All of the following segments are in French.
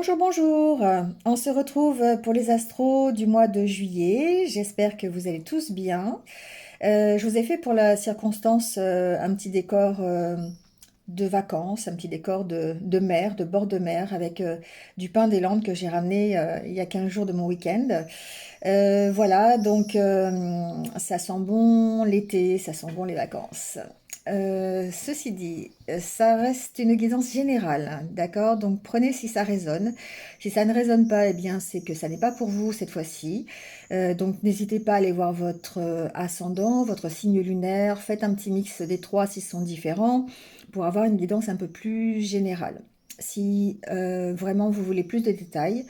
Bonjour, bonjour. On se retrouve pour les astros du mois de juillet. J'espère que vous allez tous bien. Je vous ai fait pour la circonstance un petit décor de vacances, un petit décor de mer, de bord de mer, avec du pain des Landes que j'ai ramené il y a 15 jours de mon week-end. Voilà, donc ça sent bon l'été, ça sent bon les vacances. Ceci dit, ça reste une guidance générale, hein, d'accord? Donc prenez si ça résonne. Si ça ne résonne pas, eh bien c'est que ça n'est pas pour vous cette fois-ci. Donc n'hésitez pas à aller voir votre ascendant, votre signe lunaire. Faites un petit mix des trois s'ils sont différents pour avoir une guidance un peu plus générale. Si vraiment vous voulez plus de détails,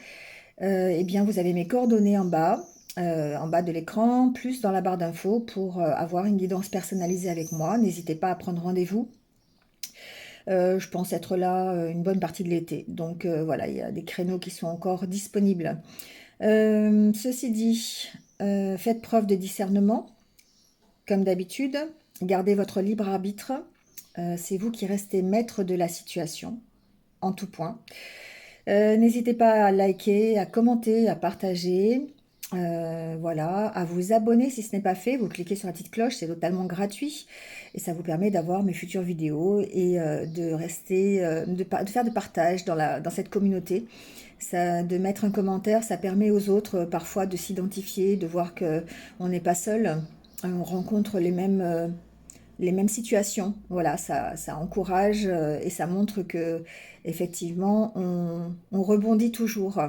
eh bien, vous avez mes coordonnées en bas de l'écran, plus dans la barre d'infos pour avoir une guidance personnalisée avec moi. N'hésitez pas à prendre rendez-vous. Je pense être là une bonne partie de l'été. Donc voilà, il y a des créneaux qui sont encore disponibles. Ceci dit, faites preuve de discernement, comme d'habitude. Gardez votre libre arbitre. C'est vous qui restez maître de la situation, en tout point. N'hésitez pas à liker, à commenter, à partager, voilà, à vous abonner si ce n'est pas fait. Vous cliquez sur la petite cloche, c'est totalement gratuit et ça vous permet d'avoir mes futures vidéos et de rester, de faire de partage dans cette communauté. Ça, de mettre un commentaire, ça permet aux autres parfois de s'identifier, de voir que on n'est pas seul. On rencontre les mêmes situations. Voilà, ça encourage et ça montre que effectivement on rebondit toujours.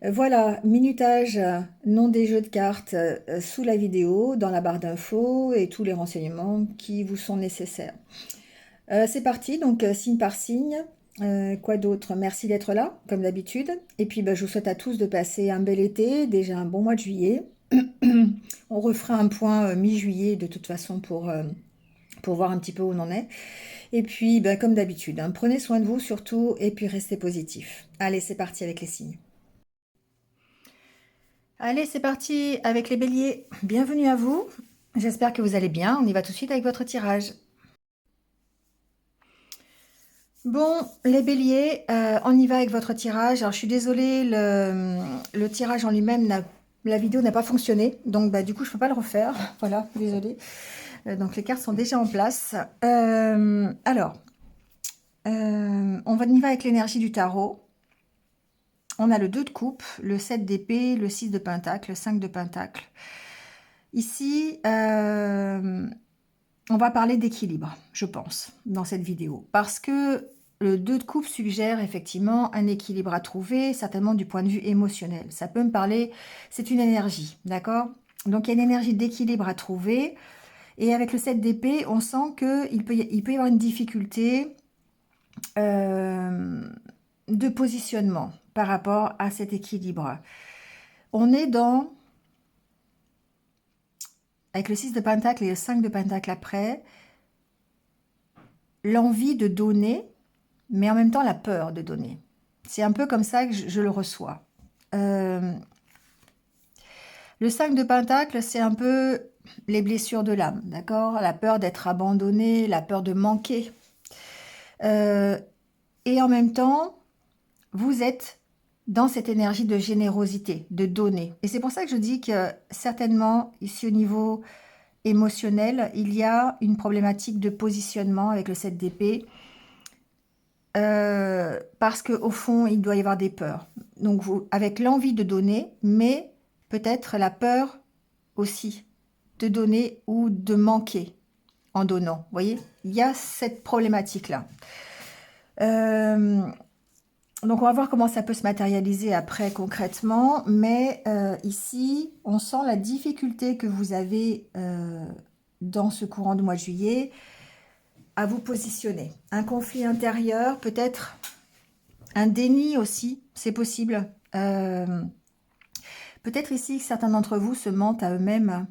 Voilà, minutage, nom des jeux de cartes sous la vidéo, dans la barre d'infos et tous les renseignements qui vous sont nécessaires. C'est parti, donc signe par signe. Quoi d'autre? Merci d'être là, comme d'habitude. Et puis je vous souhaite à tous de passer un bel été, déjà un bon mois de juillet. On refera un point mi-juillet de toute façon pour voir un petit peu où on en est. Et puis, comme d'habitude, hein, prenez soin de vous surtout et puis restez positif. Allez, c'est parti avec les signes. Allez, c'est parti avec les béliers. Bienvenue à vous. J'espère que vous allez bien. On y va tout de suite avec votre tirage. Bon, les béliers, on y va avec votre tirage. Alors, je suis désolée, le tirage en lui-même, la vidéo n'a pas fonctionné. Donc, du coup, je ne peux pas le refaire. Voilà, désolée. Donc, les cartes sont déjà en place. Alors, on y va avec l'énergie du tarot. On a le 2 de coupe, le 7 d'épée, le 6 de pentacle, le 5 de pentacle. Ici, on va parler d'équilibre, je pense, dans cette vidéo. Parce que le 2 de coupe suggère effectivement un équilibre à trouver, certainement du point de vue émotionnel. Ça peut me parler, c'est une énergie, d'accord? Donc, il y a une énergie d'équilibre à trouver. Et avec le 7 d'épée, on sent qu'il peut y avoir une difficulté de positionnement par rapport à cet équilibre. On est dans, avec le 6 de pentacle et le 5 de pentacle après, l'envie de donner, mais en même temps la peur de donner. C'est un peu comme ça que je le reçois. Le 5 de pentacle, c'est un peu les blessures de l'âme, d'accord? La peur d'être abandonné, la peur de manquer. Et en même temps, vous êtes dans cette énergie de générosité, de donner. Et c'est pour ça que je dis que certainement, ici au niveau émotionnel, il y a une problématique de positionnement avec le 7 d'épée. Parce qu'au fond, il doit y avoir des peurs. Donc, vous, avec l'envie de donner, mais peut-être la peur aussi de donner ou de manquer en donnant. Vous voyez, il y a cette problématique-là. Donc, on va voir comment ça peut se matérialiser après concrètement. Mais ici, on sent la difficulté que vous avez dans ce courant de mois de juillet à vous positionner. Un conflit intérieur, peut-être un déni aussi, c'est possible. Peut-être ici que certains d'entre vous se mentent à eux-mêmes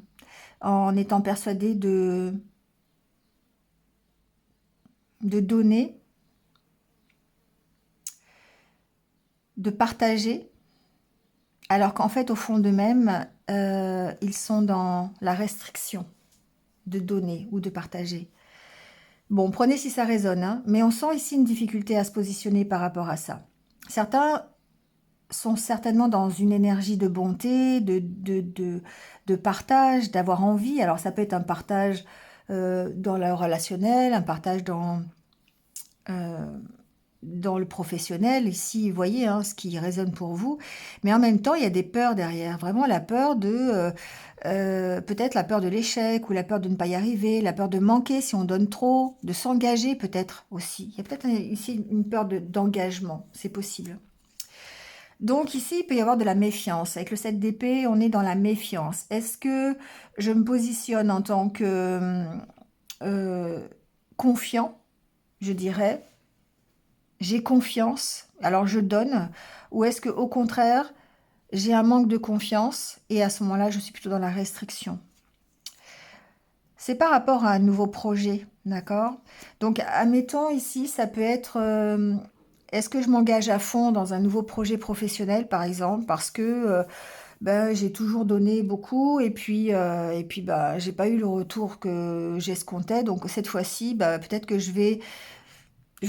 en étant persuadés de donner, de partager, alors qu'en fait, au fond d'eux-mêmes, ils sont dans la restriction de donner ou de partager. Bon, prenez si ça résonne, hein, mais on sent ici une difficulté à se positionner par rapport à ça. Certains sont certainement dans une énergie de bonté, de partage, d'avoir envie. Alors ça peut être un partage dans le relationnel, un partage euh, dans le professionnel. Ici, vous voyez hein, ce qui résonne pour vous. Mais en même temps, il y a des peurs derrière. Vraiment la peur peut-être la peur de l'échec ou la peur de ne pas y arriver, la peur de manquer si on donne trop, de s'engager peut-être aussi. Il y a peut-être ici une peur d'engagement, c'est possible. Donc ici, il peut y avoir de la méfiance. Avec le 7 d'épée, on est dans la méfiance. Est-ce que je me positionne en tant que euh, confiant, je dirais, j'ai confiance, alors je donne, ou est-ce que au contraire, j'ai un manque de confiance et à ce moment-là, je suis plutôt dans la restriction. C'est par rapport à un nouveau projet, d'accord? Donc, admettons ici, ça peut être, est-ce que je m'engage à fond dans un nouveau projet professionnel, par exemple, parce que ben, j'ai toujours donné beaucoup et puis bah, j'ai pas eu le retour que j'escomptais. Donc, cette fois-ci, bah, peut-être que je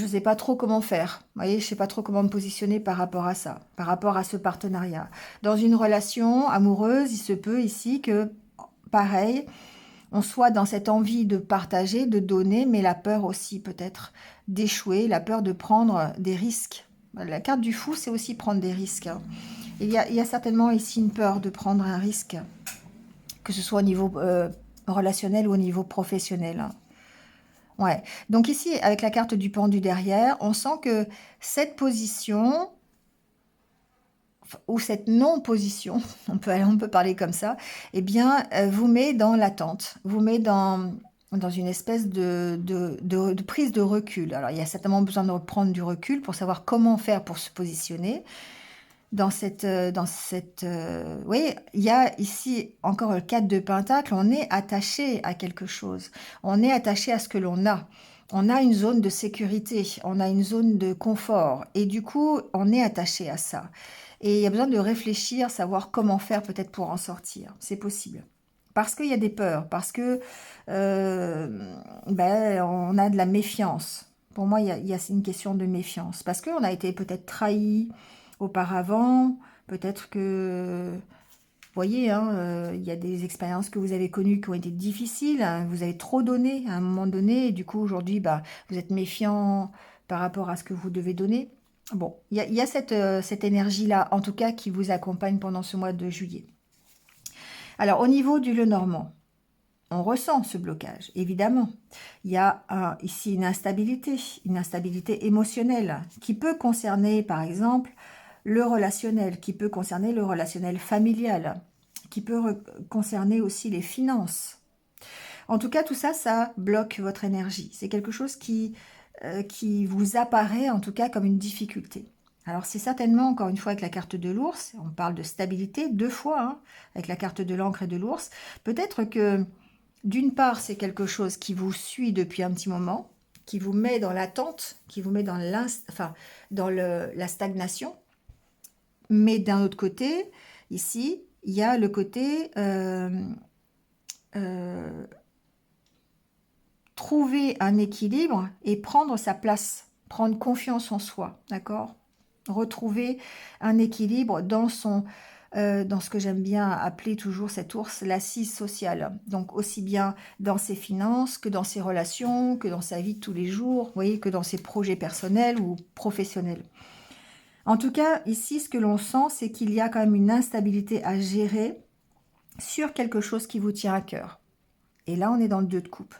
sais pas trop comment faire. Vous voyez, je sais pas trop comment me positionner par rapport à ça, par rapport à ce partenariat. Dans une relation amoureuse, il se peut ici que, pareil, on soit dans cette envie de partager, de donner, mais la peur aussi peut-être d'échouer, la peur de prendre des risques. La carte du fou, c'est aussi prendre des risques, hein. Il y a certainement ici une peur de prendre un risque, que ce soit au niveau relationnel ou au niveau professionnel, hein. Ouais. Donc ici, avec la carte du pendu derrière, on sent que cette position, ou cette non-position, on peut parler comme ça, eh bien, vous met dans l'attente, vous met dans une espèce de prise de recul. Alors, il y a certainement besoin de reprendre du recul pour savoir comment faire pour se positionner oui, il y a ici encore le 4 de Pentacle, on est attaché à quelque chose, on est attaché à ce que l'on a. On a une zone de sécurité, on a une zone de confort, et du coup, on est attaché à ça. Et il y a besoin de réfléchir, savoir comment faire peut-être pour en sortir. C'est possible. Parce qu'il y a des peurs, parce que ben, on a de la méfiance. Pour moi, il y a une question de méfiance. Parce qu'on a été peut-être trahi auparavant, peut-être que, vous voyez, hein, il y a des expériences que vous avez connues qui ont été difficiles, hein, vous avez trop donné à un moment donné, et du coup, aujourd'hui, bah, vous êtes méfiant par rapport à ce que vous devez donner. Bon, il y a cette énergie-là, en tout cas, qui vous accompagne pendant ce mois de juillet. Alors, au niveau du Lenormand, on ressent ce blocage, évidemment. Il y a ici une instabilité émotionnelle qui peut concerner, par exemple, le relationnel, qui peut concerner le relationnel familial, qui peut concerner aussi les finances. En tout cas, tout ça, ça bloque votre énergie. C'est quelque chose qui vous apparaît en tout cas comme une difficulté. Alors c'est certainement, encore une fois, avec la carte de l'ours, on parle de stabilité deux fois, hein, avec la carte de l'encre et de l'ours. Peut-être que d'une part, c'est quelque chose qui vous suit depuis un petit moment, qui vous met dans l'attente, qui vous met dans la stagnation. Mais d'un autre côté, ici, il y a le côté euh, trouver un équilibre et prendre sa place, prendre confiance en soi, d'accord? Retrouver un équilibre dans ce que j'aime bien appeler toujours cet ours, l'assise sociale. Donc aussi bien dans ses finances que dans ses relations, que dans sa vie de tous les jours, vous voyez, que dans ses projets personnels ou professionnels. En tout cas, ici, ce que l'on sent, c'est qu'il y a quand même une instabilité à gérer sur quelque chose qui vous tient à cœur. Et là, on est dans le 2 de coupe.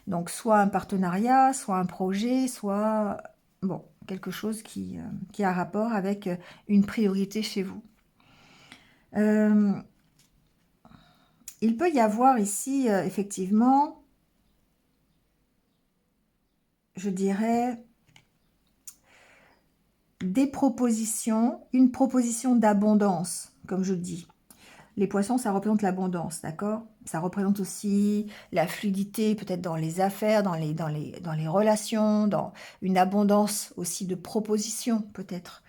Donc, soit un partenariat, soit un projet, soit bon, quelque chose qui a rapport avec une priorité chez vous. Il peut y avoir ici, effectivement, je dirais, des propositions, une proposition d'abondance, comme je dis. Les poissons, ça représente l'abondance, d'accord? Ça représente aussi la fluidité, peut-être dans les affaires, dans les relations, dans une abondance aussi de propositions, peut-être,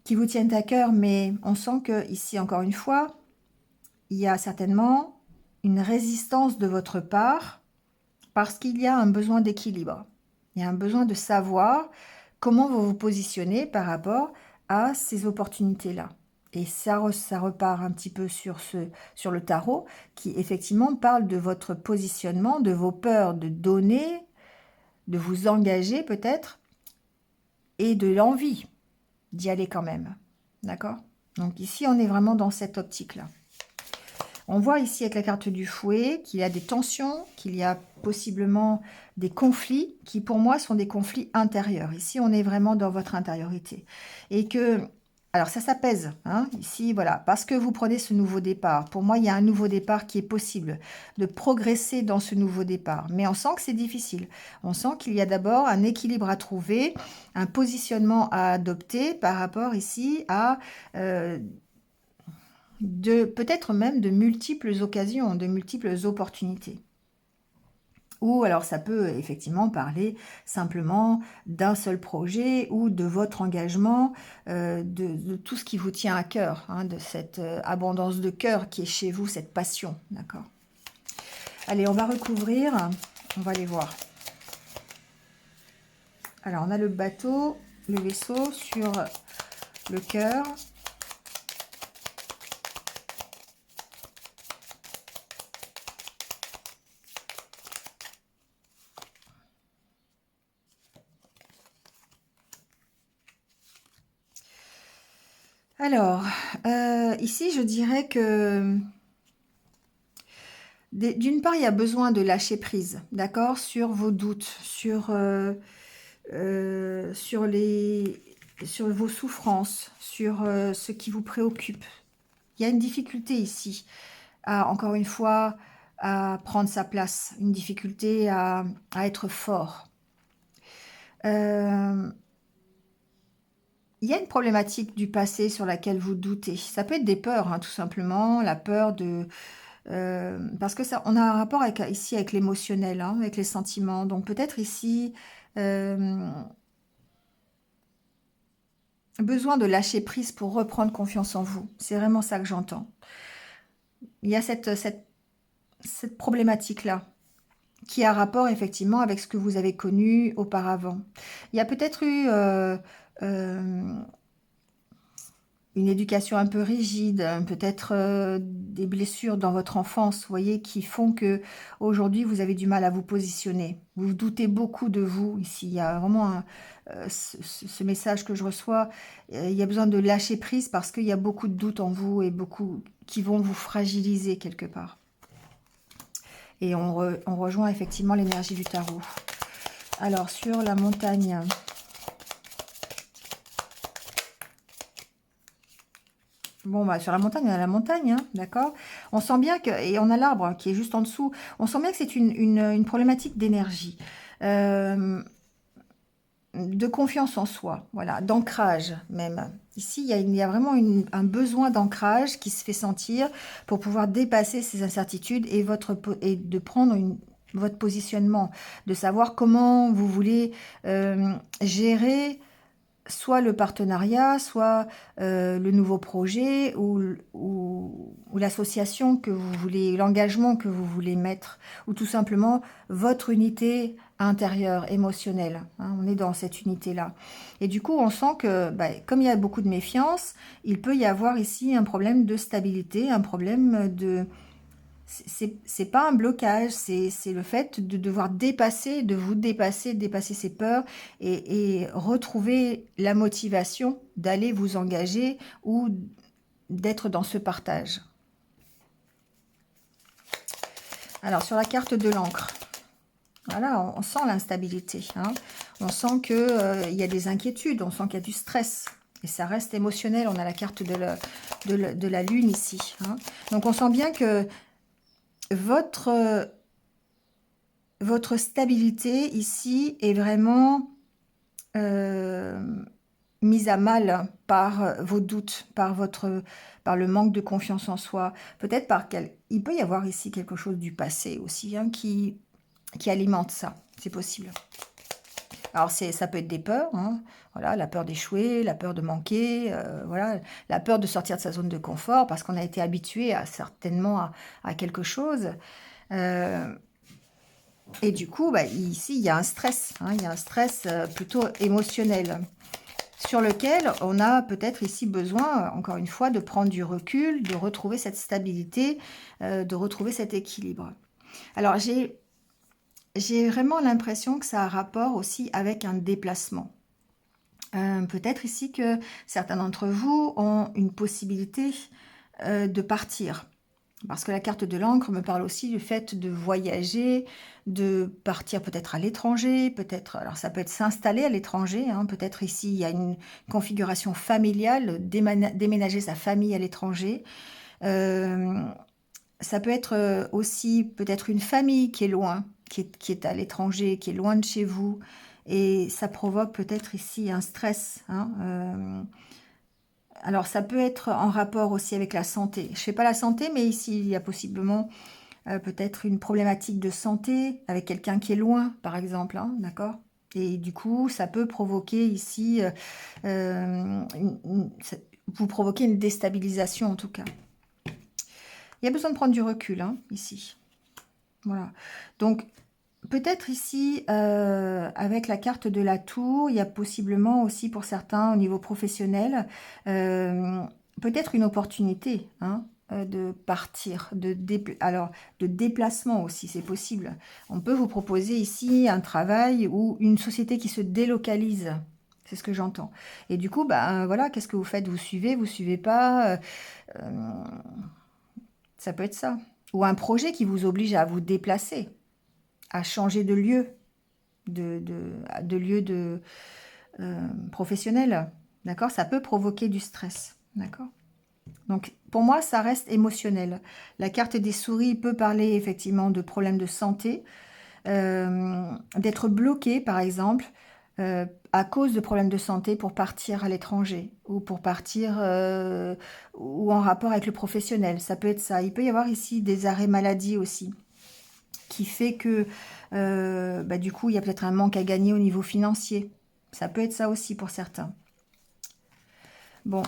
qui vous tiennent à cœur. Mais on sent que ici, encore une fois, il y a certainement une résistance de votre part parce qu'il y a un besoin d'équilibre. Il y a un besoin de savoir comment vous vous positionnez par rapport à ces opportunités-là. Et ça repart un petit peu sur le tarot, qui effectivement parle de votre positionnement, de vos peurs de donner, de vous engager peut-être, et de l'envie d'y aller quand même. D'accord? Donc ici, on est vraiment dans cette optique-là. On voit ici avec la carte du fouet qu'il y a des tensions, qu'il y a possiblement des conflits qui pour moi sont des conflits intérieurs. Ici, on est vraiment dans votre intériorité. Et que, alors ça s'apaise, hein, ici, voilà, parce que vous prenez ce nouveau départ. Pour moi, il y a un nouveau départ qui est possible, de progresser dans ce nouveau départ. Mais on sent que c'est difficile. On sent qu'il y a d'abord un équilibre à trouver, un positionnement à adopter par rapport ici à... de peut-être même de multiples occasions, de multiples opportunités. Ou alors ça peut effectivement parler simplement d'un seul projet ou de votre engagement, de tout ce qui vous tient à cœur, hein, de cette abondance de cœur qui est chez vous, cette passion, d'accord? Allez, on va recouvrir, on va les voir. Alors, on a le bateau, le vaisseau sur le cœur. Alors, ici, je dirais que d'une part, il y a besoin de lâcher prise, d'accord, sur vos doutes, sur vos souffrances, sur ce qui vous préoccupe. Il y a une difficulté ici, encore une fois, à prendre sa place, une difficulté à être fort. Il y a une problématique du passé sur laquelle vous doutez. Ça peut être des peurs, hein, tout simplement, la peur de... parce que ça, on a un rapport ici avec l'émotionnel, hein, avec les sentiments. Donc peut-être ici, besoin de lâcher prise pour reprendre confiance en vous. C'est vraiment ça que j'entends. Il y a cette problématique-là qui a rapport effectivement avec ce que vous avez connu auparavant. Il y a peut-être eu une éducation un peu rigide, peut-être des blessures dans votre enfance, vous voyez, qui font que aujourd'hui vous avez du mal à vous positionner. Vous doutez beaucoup de vous ici. Il y a vraiment ce message que je reçois. Il y a besoin de lâcher prise parce qu'il y a beaucoup de doutes en vous et beaucoup qui vont vous fragiliser quelque part. Et on rejoint effectivement l'énergie du tarot. Alors, sur la montagne... Bon, bah, sur la montagne, on a la montagne, hein, d'accord? On sent bien que... Et on a l'arbre qui est juste en dessous. On sent bien que c'est une problématique d'énergie. De confiance en soi, voilà, d'ancrage même. Ici, il y a vraiment un besoin d'ancrage qui se fait sentir pour pouvoir dépasser ces incertitudes et de prendre votre positionnement, de savoir comment vous voulez gérer soit le partenariat, soit le nouveau projet ou l'association que vous voulez, l'engagement que vous voulez mettre, ou tout simplement votre unité intérieure, émotionnelle. Hein, on est dans cette unité-là. Et du coup, on sent que, bah, comme il y a beaucoup de méfiance, il peut y avoir ici un problème de stabilité, un problème de... C'est pas un blocage, c'est le fait de devoir dépasser, de vous dépasser, dépasser ses peurs et retrouver la motivation d'aller vous engager ou d'être dans ce partage. Alors, sur la carte de l'encre, voilà, on sent l'instabilité. Hein. On sent qu'il y a des inquiétudes, on sent qu'il y a du stress. Et ça reste émotionnel, on a la carte de la lune ici. Hein. Donc, on sent bien que votre stabilité ici est vraiment mise à mal par vos doutes, par le manque de confiance en soi. Peut-être il peut y avoir ici quelque chose du passé aussi, hein, qui alimente ça. C'est possible. Alors, ça peut être des peurs, hein, voilà, la peur d'échouer, la peur de manquer, voilà, la peur de sortir de sa zone de confort parce qu'on a été habitué certainement à quelque chose. Et du coup, bah, ici, il y a un stress, hein, il y a un stress plutôt émotionnel. sur lequel on a peut-être ici besoin, encore une fois, de prendre du recul, de retrouver cette stabilité, de retrouver cet équilibre. Alors, j'ai vraiment l'impression que ça a un rapport aussi avec un déplacement. Peut-être ici que certains d'entre vous ont une possibilité de partir. Parce que la carte de l'encre me parle aussi du fait de voyager, de partir peut-être à l'étranger, peut-être, alors ça peut être s'installer à l'étranger, hein, peut-être ici il y a une configuration familiale, déménager sa famille à l'étranger. Euh, Ça peut être aussi peut-être une famille qui est loin, qui est à l'étranger, qui est loin de chez vous, et ça provoque peut-être ici un stress, hein, alors ça peut être en rapport aussi avec la santé. Je ne fais pas la santé, mais ici il y a possiblement peut-être une problématique de santé avec quelqu'un qui est loin, par exemple, hein, d'accord? Et du coup, ça peut provoquer ici, vous provoquer une déstabilisation en tout cas. Il y a besoin de prendre du recul, hein, ici. Voilà. Donc, peut-être ici, avec la carte de la tour, il y a possiblement aussi pour certains au niveau professionnel, euh, peut-être une opportunité, hein, de partir, alors de déplacement aussi, c'est possible. On peut vous proposer ici un travail ou une société qui se délocalise. C'est ce que j'entends. Et du coup, bah, voilà, qu'est-ce que vous faites? Vous suivez pas, euh, ça peut être ça. Ou un projet qui vous oblige à vous déplacer, à changer de lieu, de lieu professionnel. D'accord? Ça peut provoquer du stress. D'accord? Donc, pour moi, ça reste émotionnel. La carte des souris peut parler effectivement de problèmes de santé, d'être bloqué, par exemple, à cause de problèmes de santé pour partir à l'étranger ou pour partir ou en rapport avec le professionnel. Ça peut être ça. Il peut y avoir ici des arrêts maladie aussi qui fait que bah, du coup, il y a peut-être un manque à gagner au niveau financier. Ça peut être ça aussi pour certains. Bon,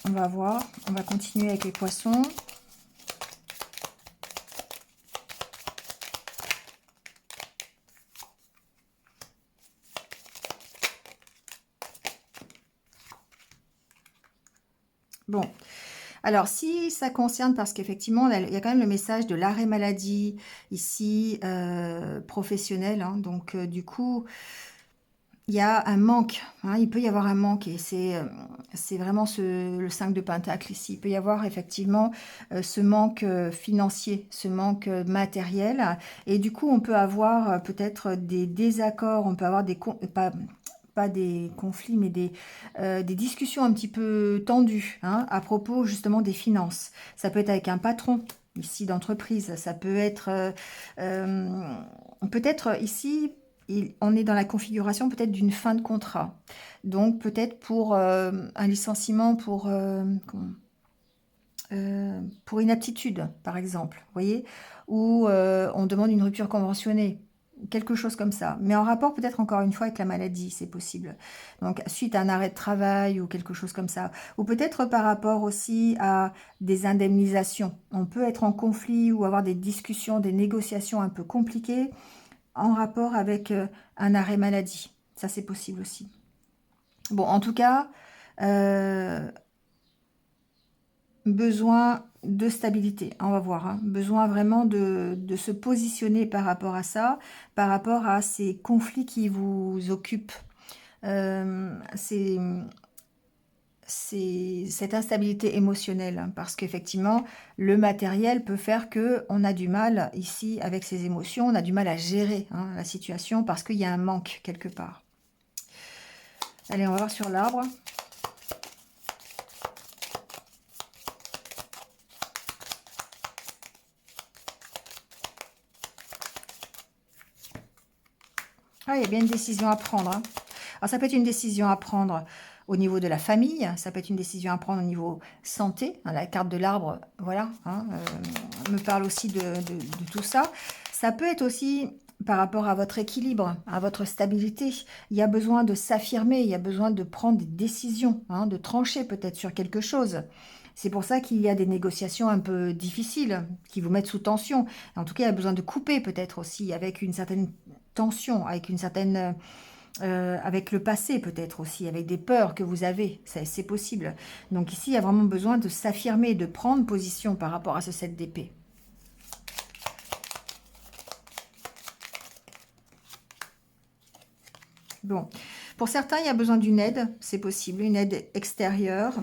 on va voir. On va continuer avec les poissons. Bon, alors si ça concerne, parce qu'effectivement, il y a quand même le message de l'arrêt maladie ici, professionnel, hein, donc du coup, il y a un manque, hein, il peut y avoir un manque et c'est vraiment le 5 de Pentacle ici. Il peut y avoir effectivement ce manque financier, ce manque matériel et du coup on peut avoir peut-être des désaccords, on peut avoir pas des conflits mais des discussions un petit peu tendues, hein, à propos justement des finances. Ça peut être avec un patron ici d'entreprise, ça peut être peut-être ici on est dans la configuration peut-être d'une fin de contrat. Donc peut-être pour un licenciement pour inaptitude, par exemple, vous voyez, ou on demande une rupture conventionnée, quelque chose comme ça. Mais en rapport peut-être encore une fois avec la maladie, c'est possible. Donc suite à un arrêt de travail ou quelque chose comme ça. Ou peut-être par rapport aussi à des indemnisations. On peut être en conflit ou avoir des discussions, des négociations un peu compliquées en rapport avec un arrêt maladie. Ça, c'est possible aussi. Bon, en tout cas, euh, besoin de stabilité. On va voir, hein. Besoin vraiment de se positionner par rapport à ça, par rapport à ces conflits qui vous occupent. C'est cette instabilité émotionnelle, hein, parce qu'effectivement, le matériel peut faire que on a du mal ici avec ses émotions, on a du mal à gérer, hein, la situation parce qu'il y a un manque quelque part. Allez, on va voir sur l'arbre. Ah, il y a bien une décision à prendre, hein. Alors, ça peut être une décision à prendre au niveau de la famille, ça peut être une décision à prendre au niveau santé, hein. La carte de l'arbre, voilà, hein, me parle aussi de tout ça. Ça peut être aussi par rapport à votre équilibre, à votre stabilité. Il y a besoin de s'affirmer, il y a besoin de prendre des décisions, hein, de trancher peut-être sur quelque chose. C'est pour ça qu'il y a des négociations un peu difficiles, qui vous mettent sous tension. En tout cas, il y a besoin de couper peut-être aussi avec une certaine tension, avec une certaine avec le passé peut-être aussi, avec des peurs que vous avez, c'est possible. Donc ici, il y a vraiment besoin de s'affirmer, de prendre position par rapport à ce 7 d'épée. Bon, pour certains, il y a besoin d'une aide, c'est possible, une aide extérieure.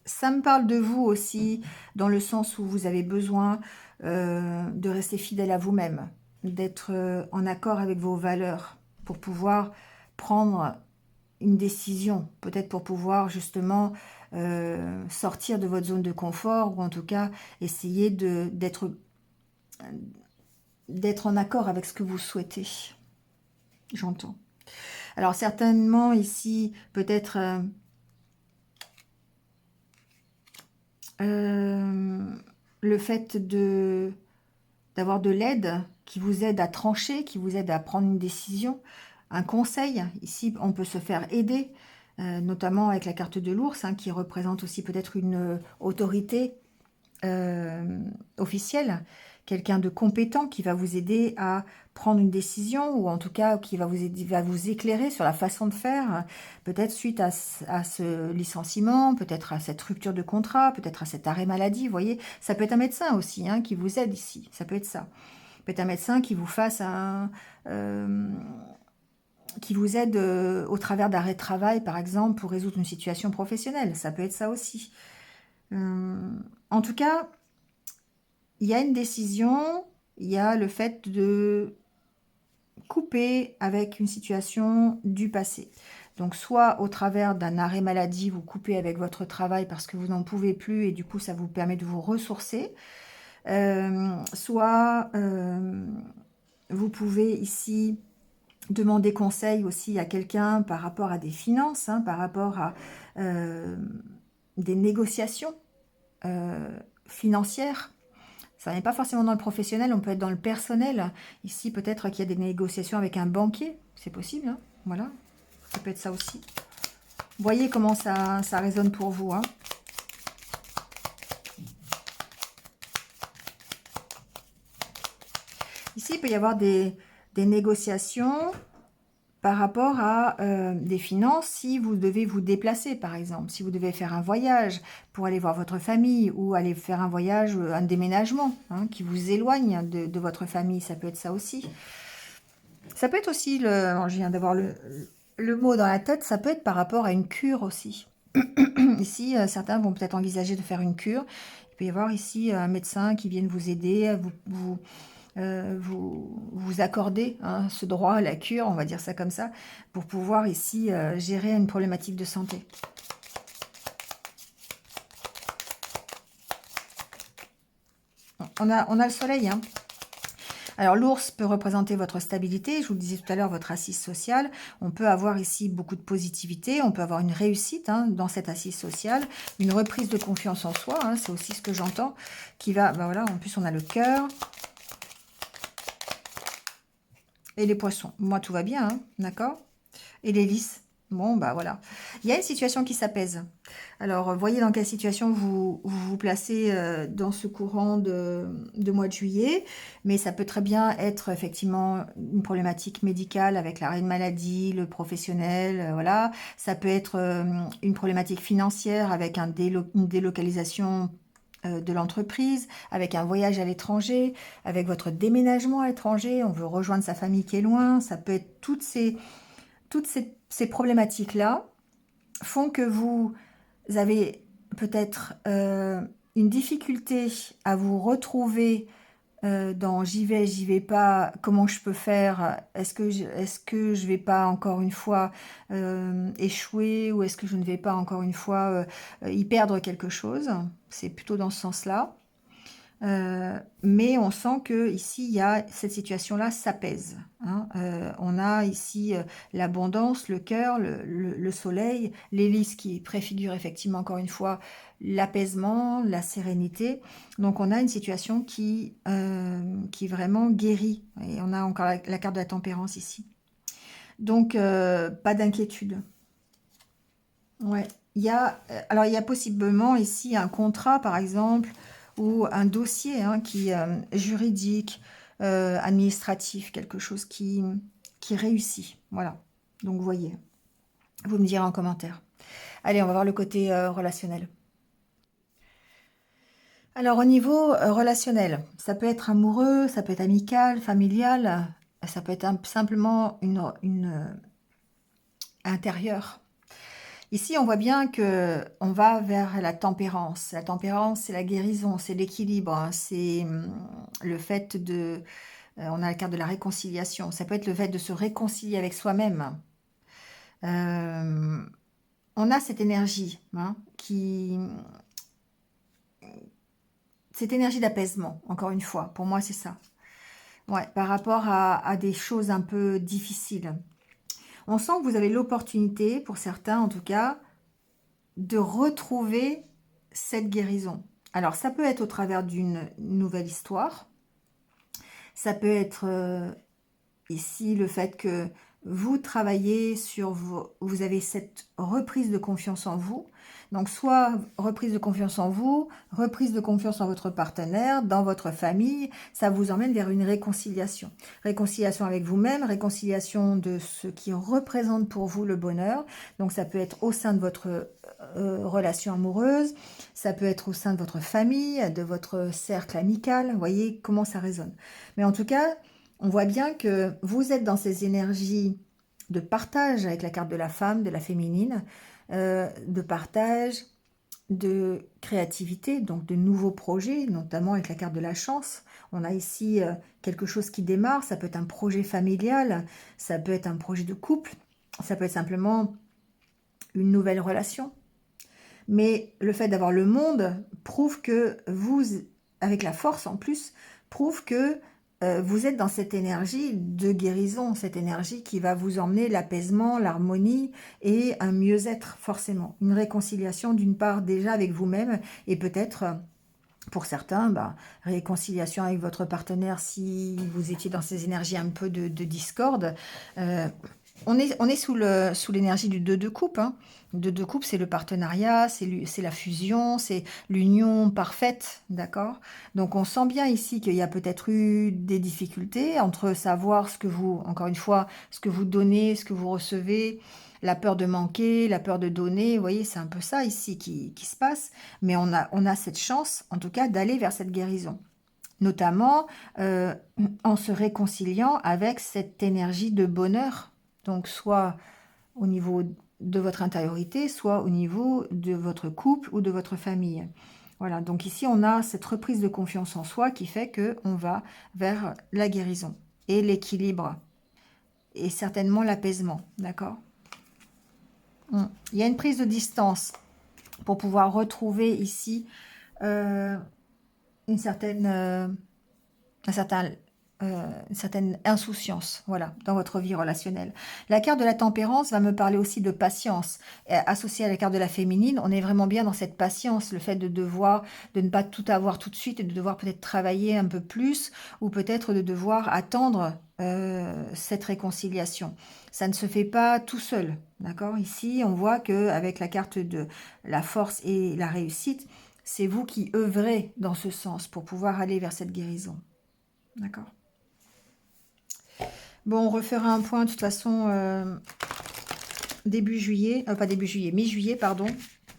Ça me parle de vous aussi, dans le sens où vous avez besoin de rester fidèle à vous-même, d'être en accord avec vos valeurs, pour pouvoir prendre une décision, peut-être pour pouvoir justement sortir de votre zone de confort, ou en tout cas essayer d'être en accord avec ce que vous souhaitez. J'entends. Alors certainement ici, peut-être le fait d'avoir de l'aide qui vous aide à trancher, qui vous aide à prendre une décision, un conseil. Ici, on peut se faire aider, notamment avec la carte de l'ours, hein, qui représente aussi peut-être une autorité officielle, quelqu'un de compétent qui va vous aider à prendre une décision, ou en tout cas qui va vous éclairer sur la façon de faire, peut-être suite à ce licenciement, peut-être à cette rupture de contrat, peut-être à cet arrêt maladie, vous voyez. Ça peut être un médecin aussi, hein, qui vous aide ici, ça peut être ça. Ça peut être un médecin qui vous fasse qui vous aide au travers d'arrêt de travail, par exemple, pour résoudre une situation professionnelle. Ça peut être ça aussi. En tout cas, il y a une décision, il y a le fait de couper avec une situation du passé. Donc, soit au travers d'un arrêt maladie, vous coupez avec votre travail parce que vous n'en pouvez plus et du coup, ça vous permet de vous ressourcer. Soit vous pouvez ici demander conseil aussi à quelqu'un par rapport à des finances, hein, par rapport à des négociations financières. Ça n'est pas forcément dans le professionnel, on peut être dans le personnel. Ici, peut-être qu'il y a des négociations avec un banquier, c'est possible, hein, voilà, ça peut être ça aussi. Voyez comment ça résonne pour vous, hein. Ici, il peut y avoir des négociations par rapport à des finances, si vous devez vous déplacer, par exemple, si vous devez faire un voyage pour aller voir votre famille, ou aller faire un voyage, un déménagement, hein, qui vous éloigne de votre famille, ça peut être ça aussi. Ça peut être aussi, alors, je viens d'avoir le mot dans la tête, ça peut être par rapport à une cure aussi. Ici, certains vont peut-être envisager de faire une cure. Il peut y avoir ici un médecin qui vienne vous aider, vous accorder, hein, ce droit à la cure, on va dire ça comme ça, pour pouvoir ici gérer une problématique de santé. On a le soleil, hein. Alors l'ours peut représenter votre stabilité, je vous le disais tout à l'heure, votre assise sociale. On peut avoir ici beaucoup de positivité, on peut avoir une réussite, hein, dans cette assise sociale, une reprise de confiance en soi, hein, c'est aussi ce que j'entends, qui va, ben voilà, en plus on a le cœur. Et les poissons, moi tout va bien, hein, d'accord. Et les lys, bon bah voilà. Il y a une situation qui s'apaise. Alors voyez dans quelle situation vous placez dans ce courant de mois de juillet. Mais ça peut très bien être effectivement une problématique médicale avec l'arrêt de maladie, le professionnel, voilà. Ça peut être une problématique financière avec une délocalisation de l'entreprise, avec un voyage à l'étranger, avec votre déménagement à l'étranger, on veut rejoindre sa famille qui est loin, ça peut être toutes ces problématiques-là font que vous avez peut-être une difficulté à vous retrouver dans j'y vais pas, comment je peux faire, est-ce que je vais pas encore une fois échouer, ou est-ce que je ne vais pas encore une fois y perdre quelque chose, c'est plutôt dans ce sens-là. Mais on sent que ici il y a cette situation-là s'apaise, hein. On a ici l'abondance, le cœur, le soleil, l'hélice qui préfigure effectivement encore une fois l'apaisement, la sérénité. Donc on a une situation qui vraiment guérit. Et on a encore la carte de la tempérance ici. Donc pas d'inquiétude. Ouais. Alors il y a possiblement ici un contrat, par exemple, ou un dossier, hein, qui juridique, administratif, quelque chose qui réussit. Voilà. Donc, vous voyez, vous me direz en commentaire. Allez, on va voir le côté relationnel. Alors, au niveau relationnel, ça peut être amoureux, ça peut être amical, familial, ça peut être simplement une intérieur. Ici, on voit bien que on va vers la tempérance. La tempérance, c'est la guérison, c'est l'équilibre, hein, c'est le fait de... on a la carte de la réconciliation. Ça peut être le fait de se réconcilier avec soi-même. Euh, on a cette énergie, hein, cette énergie d'apaisement, encore une fois. Pour moi, c'est ça. Ouais, par rapport à des choses un peu difficiles. On sent que vous avez l'opportunité, pour certains en tout cas, de retrouver cette guérison. Alors, ça peut être au travers d'une nouvelle histoire. Ça peut être ici le fait que vous travaillez sur vous avez cette reprise de confiance en vous. Donc, soit reprise de confiance en vous, reprise de confiance en votre partenaire, dans votre famille, ça vous emmène vers une réconciliation. Réconciliation avec vous-même, réconciliation de ce qui représente pour vous le bonheur. Donc, ça peut être au sein de votre relation amoureuse, ça peut être au sein de votre famille, de votre cercle amical. Vous voyez comment ça résonne. Mais en tout cas, on voit bien que vous êtes dans ces énergies de partage avec la carte de la femme, de la féminine, de partage, de créativité, donc de nouveaux projets, notamment avec la carte de la chance. On a ici quelque chose qui démarre, ça peut être un projet familial, ça peut être un projet de couple, ça peut être simplement une nouvelle relation. Mais le fait d'avoir le monde prouve que vous, avec la force en plus, prouve que vous êtes dans cette énergie de guérison, cette énergie qui va vous emmener l'apaisement, l'harmonie et un mieux-être forcément. Une réconciliation d'une part déjà avec vous-même et peut-être pour certains, réconciliation avec votre partenaire si vous étiez dans ces énergies un peu de discorde. On est sous l'énergie du 2 de coupe. Hein. Le 2 de coupe, c'est le partenariat, c'est la fusion, c'est l'union parfaite, d'accord? Donc on sent bien ici qu'il y a peut-être eu des difficultés entre savoir ce que vous, encore une fois, ce que vous donnez, ce que vous recevez, la peur de manquer, la peur de donner. Vous voyez, c'est un peu ça ici qui se passe. Mais on a cette chance, en tout cas, d'aller vers cette guérison. Notamment en se réconciliant avec cette énergie de bonheur. Donc, soit au niveau de votre intériorité, soit au niveau de votre couple ou de votre famille. Voilà, donc ici, on a cette reprise de confiance en soi qui fait qu'on va vers la guérison et l'équilibre et certainement l'apaisement, d'accord? Il y a une prise de distance pour pouvoir retrouver ici une certaine, une certaine insouciance, voilà, dans votre vie relationnelle. La carte de la tempérance va me parler aussi de patience. Associée à la carte de la féminine, on est vraiment bien dans cette patience, le fait de devoir, de ne pas tout avoir tout de suite et de devoir peut-être travailler un peu plus ou peut-être de devoir attendre cette réconciliation. Ça ne se fait pas tout seul, d'accord? Ici, on voit qu'avec la carte de la force et la réussite, c'est vous qui œuvrez dans ce sens pour pouvoir aller vers cette guérison. D'accord. Bon, on refera un point de toute façon début juillet, pas début juillet, mi-juillet, pardon,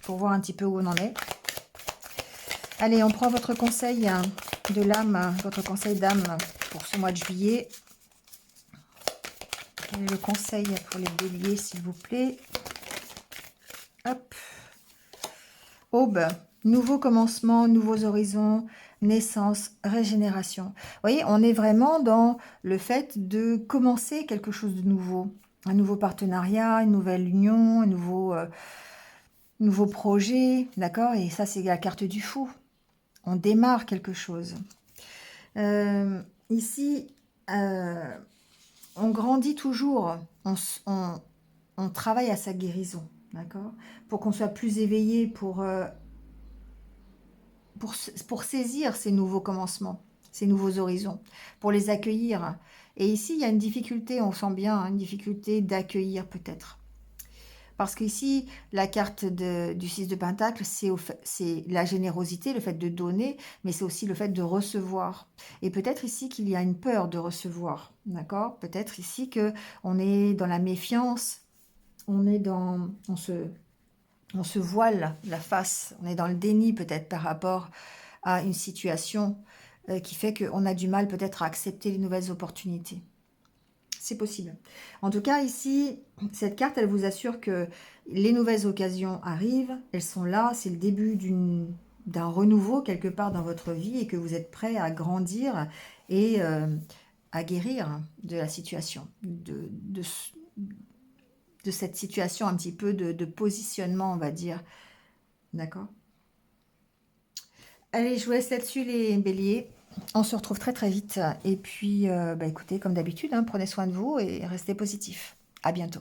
pour voir un petit peu où on en est. Allez, on prend votre conseil de l'âme, votre conseil d'âme pour ce mois de juillet. Quel est le conseil pour les béliers, s'il vous plaît? Hop. Aube, nouveau commencement, nouveaux horizons, naissance, régénération. Vous voyez, on est vraiment dans le fait de commencer quelque chose de nouveau. Un nouveau partenariat, une nouvelle union, un nouveau projet, d'accord? Et ça, c'est la carte du fou. On démarre quelque chose. Ici, on grandit toujours, on travaille à sa guérison, d'accord? Pour qu'on soit plus éveillé, pour saisir ces nouveaux commencements, ces nouveaux horizons, pour les accueillir. Et ici, il y a une difficulté, on sent bien, une difficulté d'accueillir peut-être. Parce qu'ici, la carte du 6 de Pentacle, c'est la générosité, le fait de donner, mais c'est aussi le fait de recevoir. Et peut-être ici qu'il y a une peur de recevoir, d'accord? Peut-être ici que on est dans la méfiance, on se voile la face, on est dans le déni peut-être par rapport à une situation qui fait qu'on a du mal peut-être à accepter les nouvelles opportunités. C'est possible. En tout cas, ici, cette carte, elle vous assure que les nouvelles occasions arrivent, elles sont là, c'est le début d'un renouveau quelque part dans votre vie et que vous êtes prêt à grandir et à guérir de la situation, de cette situation un petit peu de positionnement, on va dire. D'accord? Allez, je vous laisse là-dessus les béliers. On se retrouve très très vite. Et puis, écoutez, comme d'habitude, hein, prenez soin de vous et restez positifs. À bientôt.